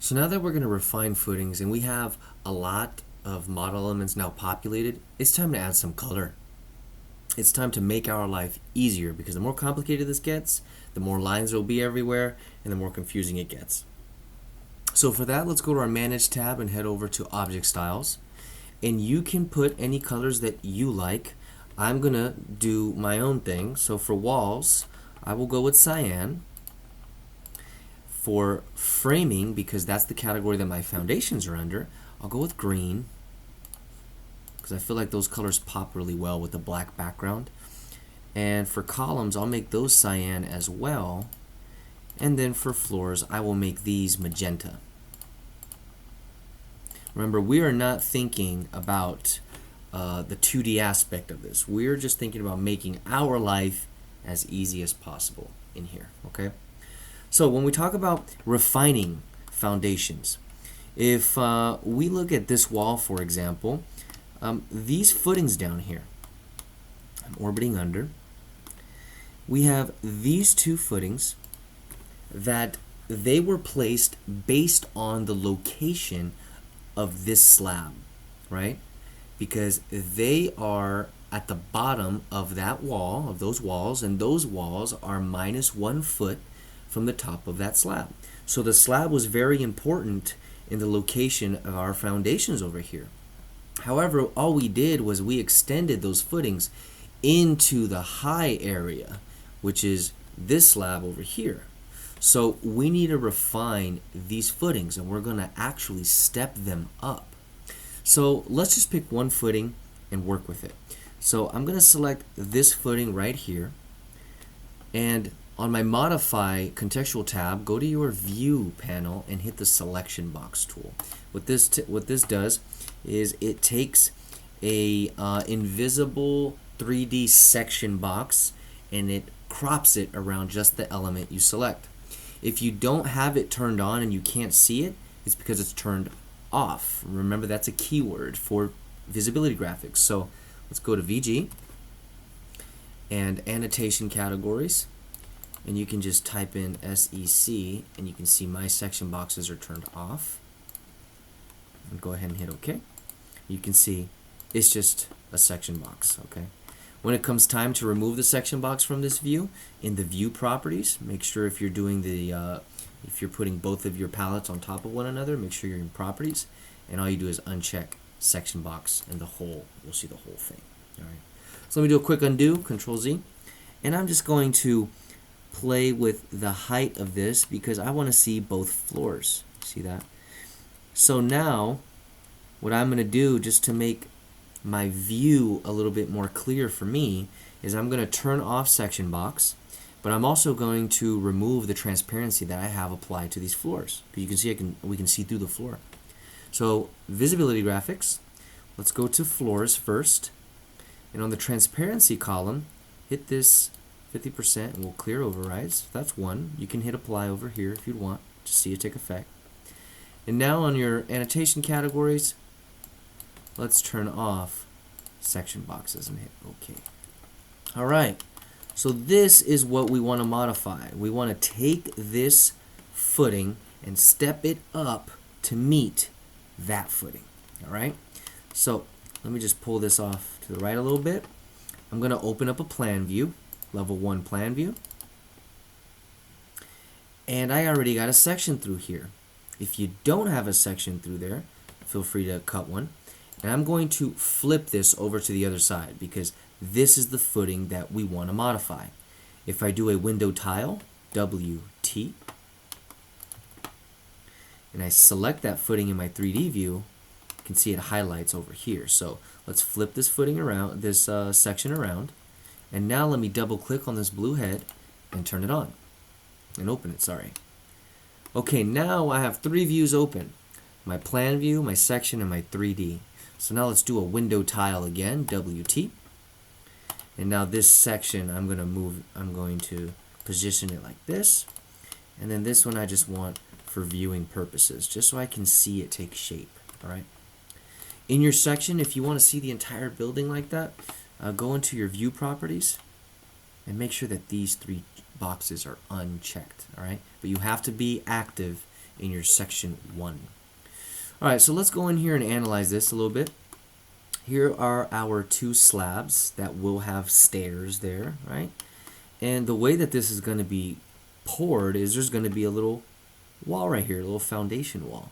So now that we're going to refine footings and we have a lot of model elements now populated, it's time to add some color. It's time to make our life easier because the more complicated this gets, the more lines there will be everywhere and the more confusing it gets. So for that, let's go to our Manage tab and head over to Object Styles. And you can put any colors that you like. I'm going to do my own thing. So for walls, I will go with cyan. For framing, because that's the category that my foundations are under, I'll go with green because I feel like those colors pop really well with the black background. And for columns, I'll make those cyan as well. And then for floors, I will make these magenta. Remember, we are not thinking about the 2D aspect of this. We're just thinking about making our life as easy as possible in here, okay? So when we talk about refining foundations, if we look at this wall, for example, these footings down here, I'm orbiting under, we have these two footings that they were placed based on the location of this slab, right? Because they are at the bottom of that wall, of those walls, and those walls are -1 foot from the top of that slab. So the slab was very important in the location of our foundations over here. However, all we did was we extended those footings into the high area, which is this slab over here. So we need to refine these footings, and we're going to actually step them up. So let's just pick one footing and work with it. So I'm going to select this footing right here, and on my Modify Contextual tab, go to your View panel and hit the Selection Box tool. What this does is it takes a invisible 3D section box and it crops it around just the element you select. If you don't have it turned on and you can't see it, it's because it's turned off. Remember, that's a keyword for visibility graphics. So let's go to VG and Annotation Categories, and you can just type in SEC and you can see my section boxes are turned off. And go ahead and hit OK. You can see it's just a section box, okay? When it comes time to remove the section box from this view, in the view properties, make sure if you're doing the if you're putting both of your palettes on top of one another, make sure you're in properties, and all you do is uncheck section box and the whole, you'll see the whole thing. All right. So let me do a quick undo, Control Z, and I'm just going to play with the height of this because I want to see both floors. See that? So now what I'm going to do, just to make my view a little bit more clear for me, is I'm going to turn off section box, but I'm also going to remove the transparency that I have applied to these floors. Because you can see we can see through the floor. So visibility graphics, let's go to floors first, and on the transparency column, hit this 50% and we'll clear overrides. That's 1. You can hit apply over here if you'd want to see it take effect. And now on your annotation categories, let's turn off section boxes and hit OK. Alright, so this is what we want to modify. We want to take this footing and step it up to meet that footing. Alright, so let me just pull this off to the right a little bit. I'm going to open up a plan view, level 1 plan view. And I already got a section through here. If you don't have a section through there, feel free to cut one. And I'm going to flip this over to the other side because this is the footing that we want to modify. If I do a window tile, WT, and I select that footing in my 3D view, you can see it highlights over here. So let's flip this footing around, this section around, and now let me double click on this blue head and turn it on, and open it, sorry. Okay, now I have 3 views open. My plan view, my section, and my 3D. So now let's do a window tile again, WT. And now this section I'm going to position it like this. And then this one I just want for viewing purposes, just so I can see it take shape, all right? In your section, if you want to see the entire building like that, go into your view properties and make sure that these 3 boxes are unchecked, all right? But you have to be active in your section 1. All right, so let's go in here and analyze this a little bit. Here are our 2 slabs that will have stairs there, right? And the way that this is going to be poured is there's going to be a little wall right here, a little foundation wall.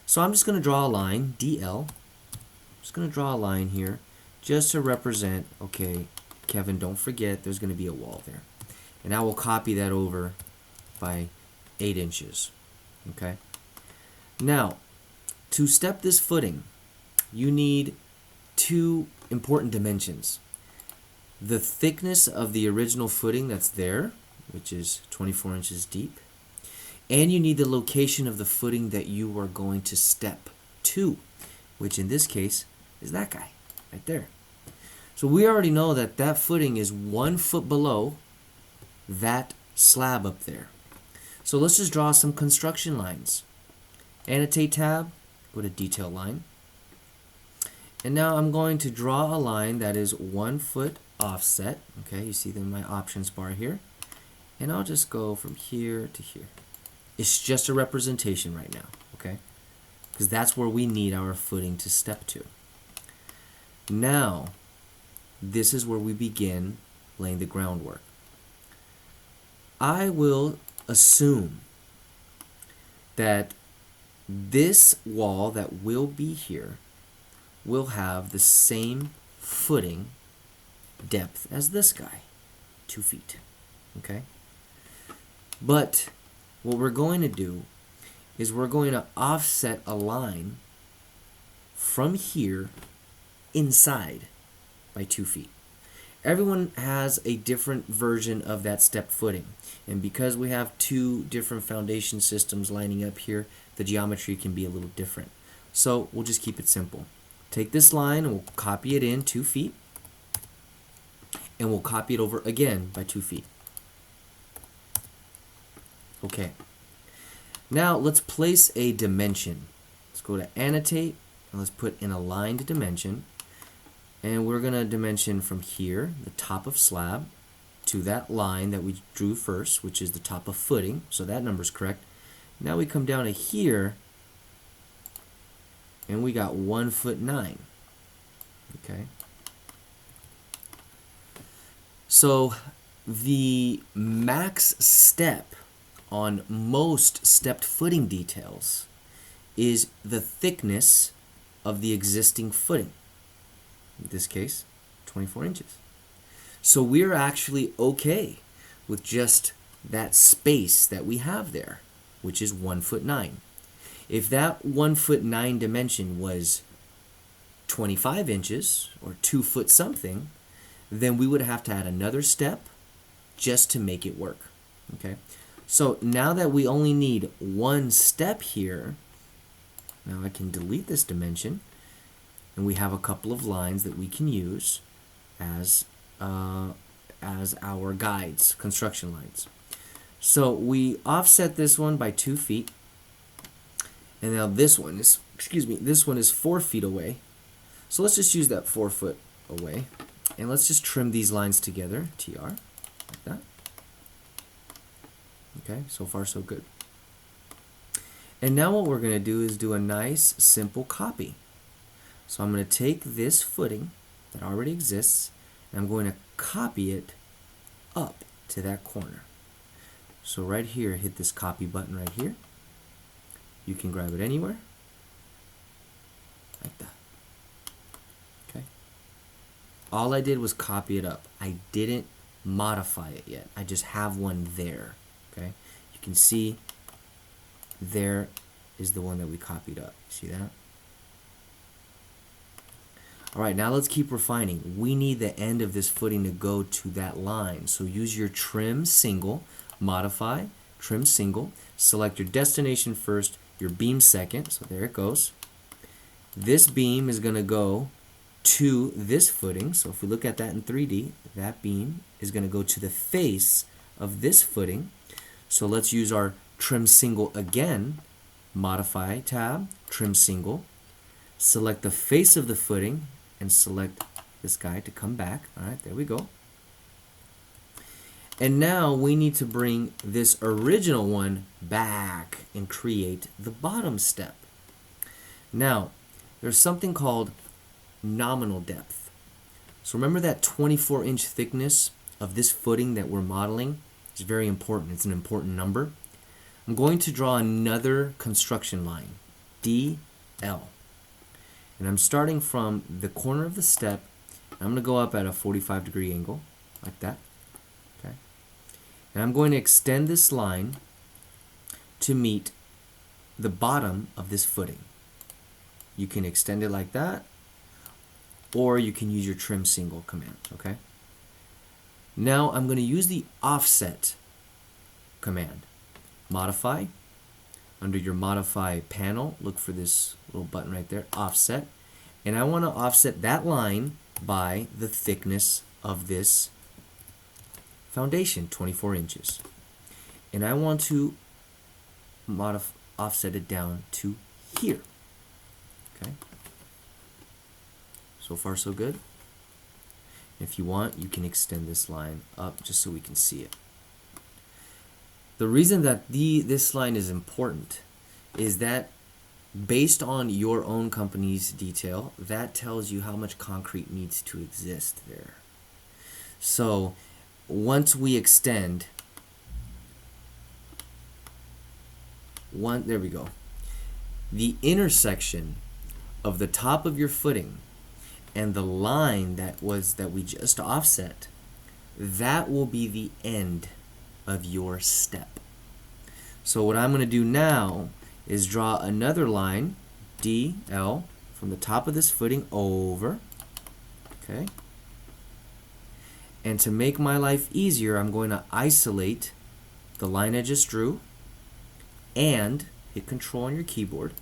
So I'm just going to draw a line, DL. Just going to draw a line here just to represent, okay, Kevin, don't forget there's going to be a wall there. And I will copy that over by 8 inches. Okay. Now, to step this footing, you need 2 important dimensions. The thickness of the original footing that's there, which is 24 inches deep, and you need the location of the footing that you are going to step to, which in this case is that guy right there. So we already know that that footing is 1 foot below that slab up there. So let's just draw some construction lines. Annotate tab, go to detail line. And now I'm going to draw a line that is 1 foot offset. Okay, you see them in my options bar here. And I'll just go from here to here. It's just a representation right now, okay? Because that's where we need our footing to step to. Now, this is where we begin laying the groundwork. I will assume that this wall that will be here will have the same footing depth as this guy, 2 feet, okay? But what we're going to do is we're going to offset a line from here inside by 2 feet. Everyone has a different version of that step footing. And because we have 2 different foundation systems lining up here, the geometry can be a little different. So we'll just keep it simple. Take this line and we'll copy it in 2 feet. And we'll copy it over again by 2 feet. Okay. Now let's place a dimension. Let's go to annotate and let's put in a aligned dimension. And we're going to dimension from here, the top of slab, to that line that we drew first, which is the top of footing. So that number's correct. Now we come down to here, and we got 1 foot 9. Okay. So the max step on most stepped footing details is the thickness of the existing footing. In this case, 24 inches. So we're actually okay with just that space that we have there, which is 1 foot 9. If that 1 foot 9 dimension was 25 inches or 2 foot something, then we would have to add another step just to make it work. Okay. So now that we only need 1 step here, now I can delete this dimension, and we have a couple of lines that we can use as our guides, construction lines. So we offset this one by 2 feet, and now this one is, this one is 4 feet away. So let's just use that 4 foot away, and let's just trim these lines together, TR, like that. Okay, so far so good. And now what we're going to do is do a nice simple copy. So I'm going to take this footing that already exists, and I'm going to copy it up to that corner. So right here, hit this copy button right here. You can grab it anywhere, like that. Okay. All I did was copy it up. I didn't modify it yet. I just have one there. Okay. You can see there is the one that we copied up. See that? All right, now let's keep refining. We need the end of this footing to go to that line. So use your trim single, modify, trim single, select your destination first, your beam second. So there it goes. This beam is going to go to this footing. So if we look at that in 3D, that beam is going to go to the face of this footing. So let's use our trim single again. Modify tab, trim single. Select the face of the footing and select this guy to come back. All right, there we go. And now we need to bring this original one back and create the bottom step. Now, there's something called nominal depth. So remember that 24-inch thickness of this footing that we're modeling is very important. It's an important number. I'm going to draw another construction line, DL. And I'm starting from the corner of the step. I'm going to go up at a 45-degree angle, like that. Okay. And I'm going to extend this line to meet the bottom of this footing. You can extend it like that, or you can use your trim single command, okay? Now I'm going to use the offset command. Modify. Under your modify panel, look for this little button right there, offset. And I want to offset that line by the thickness of this foundation, 24 inches. And I want to offset it down to here. Okay. So far so good. If you want, you can extend this line up just so we can see it. The reason that this line is important is that based on your own company's detail, that tells you how much concrete needs to exist there. So once we extend, there we go. The intersection of the top of your footing and the line that we just offset, that will be the end of your step. So what I'm going to do now is draw another line, DL, from the top of this footing over. Okay. And to make my life easier, I'm going to isolate the line I just drew and hit Control on your keyboard.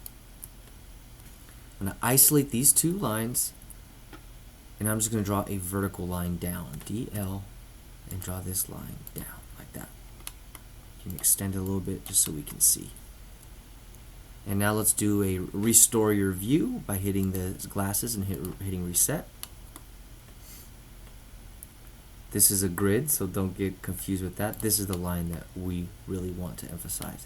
I'm going to isolate these two lines, and I'm just going to draw a vertical line down, DL, and draw this line down like that. You can extend it a little bit just so we can see. And now let's do a restore your view by hitting the glasses and hitting reset. This is a grid, so don't get confused with that. This is the line that we really want to emphasize.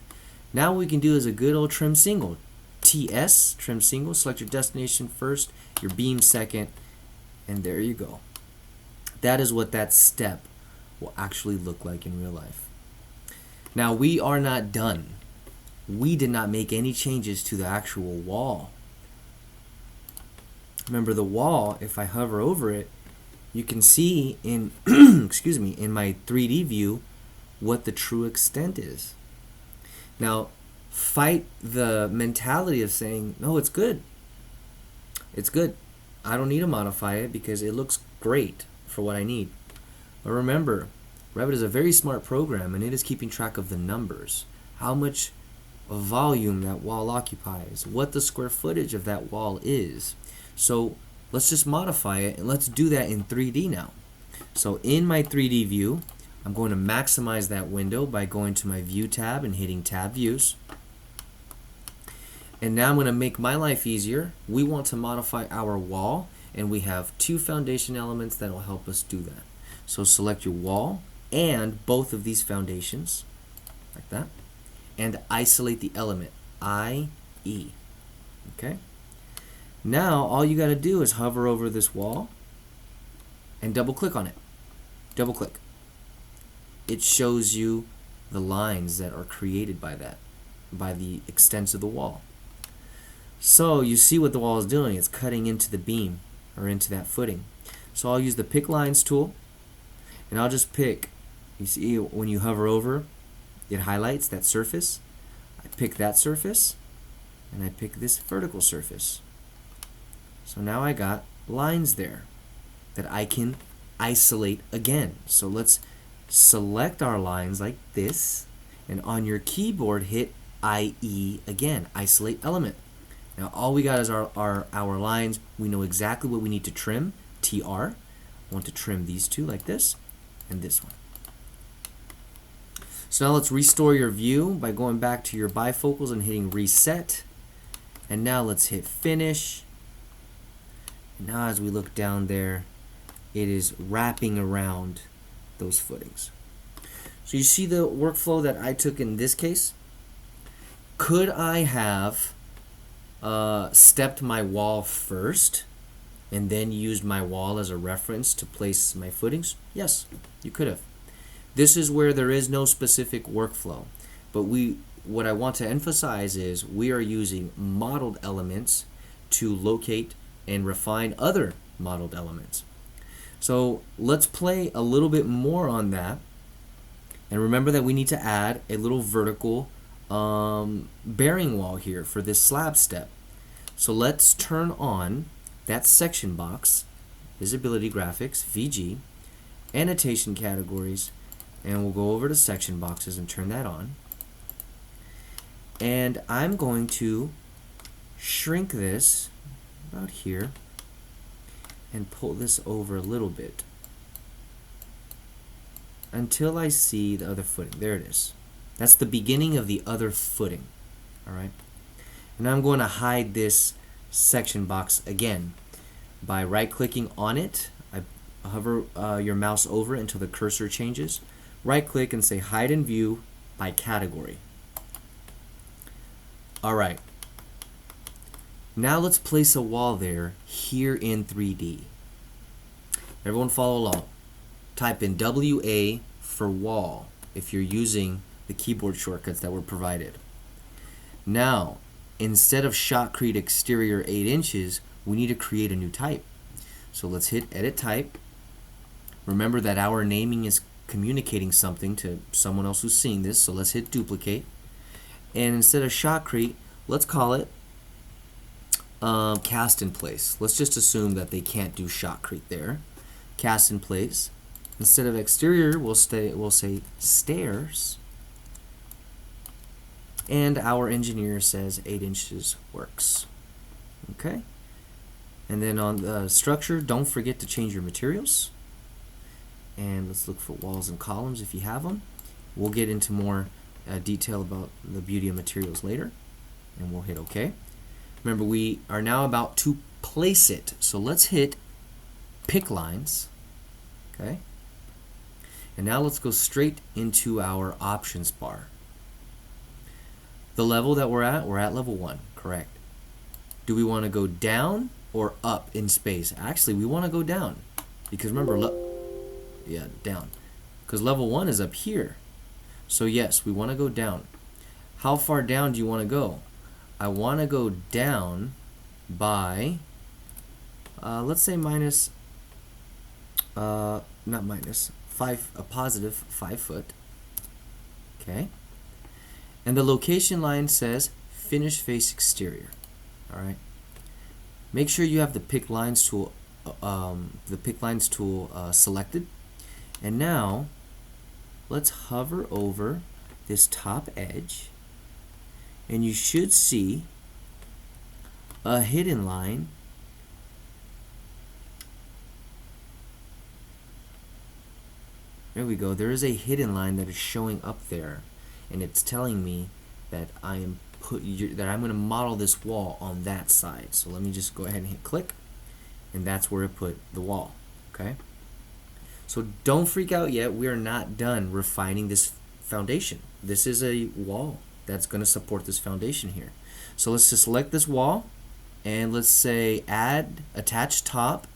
Now what we can do is a good old trim single. TS, trim single, select your destination first, your beam second, and there you go. That is what that step will actually look like in real life. Now we are not done. We did not make any changes to the actual wall. Remember the wall, if I hover over it, you can see in excuse me, in my 3D view what the true extent is. Now fight the mentality of saying, no, it's good. It's good. I don't need to modify it because it looks great for what I need. But remember, Revit is a very smart program, and it is keeping track of the numbers. How much volume that wall occupies, what the square footage of that wall is. So let's just modify it, and let's do that in 3D now. So in my 3D view, I'm going to maximize that window by going to my View tab and hitting Tab Views. And now I'm going to make my life easier. We want to modify our wall, and we have two foundation elements that will help us do that. So select your wall and both of these foundations, like that, and isolate the element, IE. Okay? Now all you got to do is hover over this wall and double click on it. Double click. It shows you the lines that are created by that, by the extents of the wall. So you see what the wall is doing. It's cutting into the beam or into that footing. So I'll use the Pick Lines tool, and I'll just pick, you see when you hover over, it highlights that surface. I pick that surface, and I pick this vertical surface. So now I got lines there that I can isolate again. So let's select our lines like this, and on your keyboard hit IE again, isolate element. Now all we got is our lines. We know exactly what we need to trim, TR. I want to trim these two like this, and this one. So now let's restore your view by going back to your bifocals and hitting reset. And now let's hit finish. And now as we look down there, it is wrapping around those footings. So you see the workflow that I took in this case? Could I have stepped my wall first and then used my wall as a reference to place my footings? Yes, you could have. This is where there is no specific workflow, but what I want to emphasize is we are using modeled elements to locate and refine other modeled elements. So let's play a little bit more on that, and remember that we need to add a little vertical bearing wall here for this slab step. So let's turn on that section box, visibility graphics, VG, annotation categories, and we'll go over to section boxes and turn that on. And I'm going to shrink this about here and pull this over a little bit until I see the other footing. There it is. That's the beginning of the other footing. Alright. And I'm going to hide this section box again by right-clicking on it. I hover your mouse over it until the cursor changes. Right-click and say Hide in View by Category. Alright. Now let's place a wall there here in 3D. Everyone follow along. Type in WA for wall if you're using the keyboard shortcuts that were provided. Now, instead of shotcrete exterior 8 inches, we need to create a new type. So let's hit Edit Type. Remember that our naming is communicating something to someone else who's seeing this, so let's hit Duplicate. And instead of shotcrete, let's call it cast in place. Let's just assume that they can't do shotcrete there. Cast in place. Instead of exterior, we'll say stairs. And our engineer says 8 inches works. Okay. And then on the structure, don't forget to change your materials. And let's look for walls and columns if you have them. We'll get into more detail about the beauty of materials later. And we'll hit OK. Remember, we are now about to place it. So let's hit Pick Lines. Okay. And now let's go straight into our options bar. The level that we're at level 1, correct. Do we want to go down or up in space? Actually, we want to go down. Because remember, down. Because level 1 is up here. So yes, we want to go down. How far down do you want to go? I want to go down by, let's say minus, not minus, a positive 5 foot. Okay. And the location line says finish face exterior. All right. Make sure you have the pick lines tool, selected. And now let's hover over this top edge, and you should see a hidden line There we go. There is a hidden line that is showing up there, and it's telling me that I'm going to model this wall on that side. So let me just go ahead and hit click, and that's where it put the wall. Okay. So don't freak out yet. We are not done refining this foundation. This is a wall that's going to support this foundation here. So let's just select this wall, and let's say add attach top,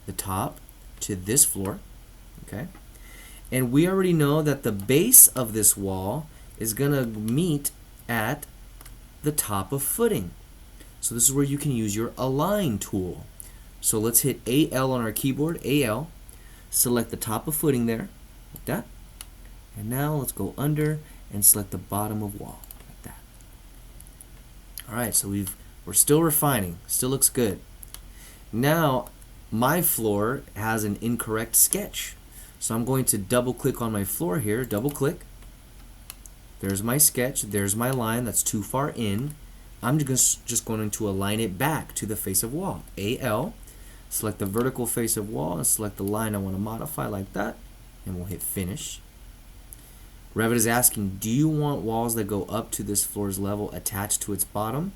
the top to this floor. Okay. And we already know that the base of this wall is going to meet at the top of footing. So this is where you can use your align tool. So let's hit AL on our keyboard, AL, select the top of footing there, like that. And now let's go under and select the bottom of wall, like that. Alright, so we're still refining, still looks good. Now my floor has an incorrect sketch. So I'm going to double click on my floor here, double click. There's my sketch, there's my line that's too far in. I'm just going to align it back to the face of wall. AL, select the vertical face of wall and select the line I want to modify like that, and we'll hit finish. Revit is asking, do you want walls that go up to this floor's level attached to its bottom?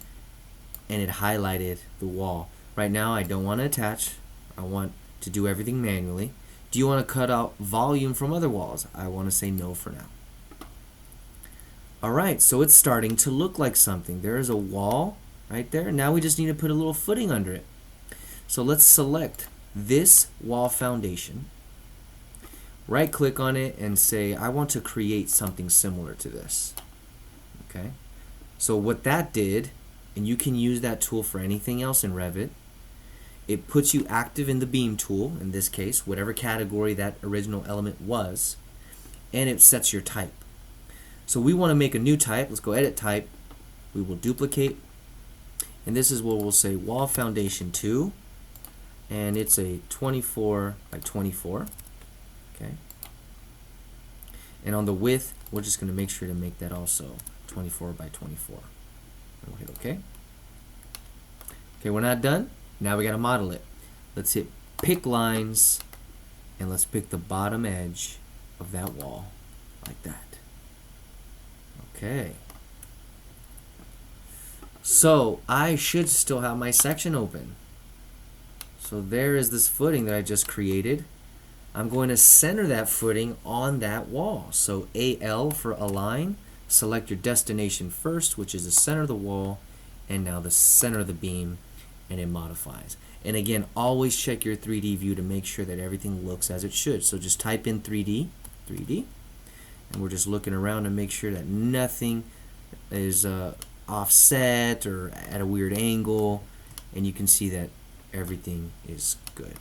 And it highlighted the wall. Right now I don't want to attach, I want to do everything manually. Do you want to cut out volume from other walls? I want to say no for now. Alright, so it's starting to look like something. There is a wall right there. Now we just need to put a little footing under it. So let's select this wall foundation. Right click on it and say I want to create something similar to this. Okay. So what that did, and you can use that tool for anything else in Revit, it puts you active in the beam tool, in this case, whatever category that original element was, and it sets your type. So we want to make a new type. Let's go edit type. We will duplicate, and this is where we'll say wall foundation 2, and it's a 24 by 24. Okay. And on the width, we're just going to make sure to make that also 24 by 24. And we'll hit OK. Okay, we're not done. Now we got to model it. Let's hit pick lines, and let's pick the bottom edge of that wall like that. Okay. So I should still have my section open. So there is this footing that I just created. I'm going to center that footing on that wall. So AL for align. Select your destination first, which is the center of the wall, and now the center of the beam, and it modifies. And again, always check your 3D view to make sure that everything looks as it should. So just type in 3D, and we're just looking around to make sure that nothing is offset or at a weird angle, and you can see that everything is good.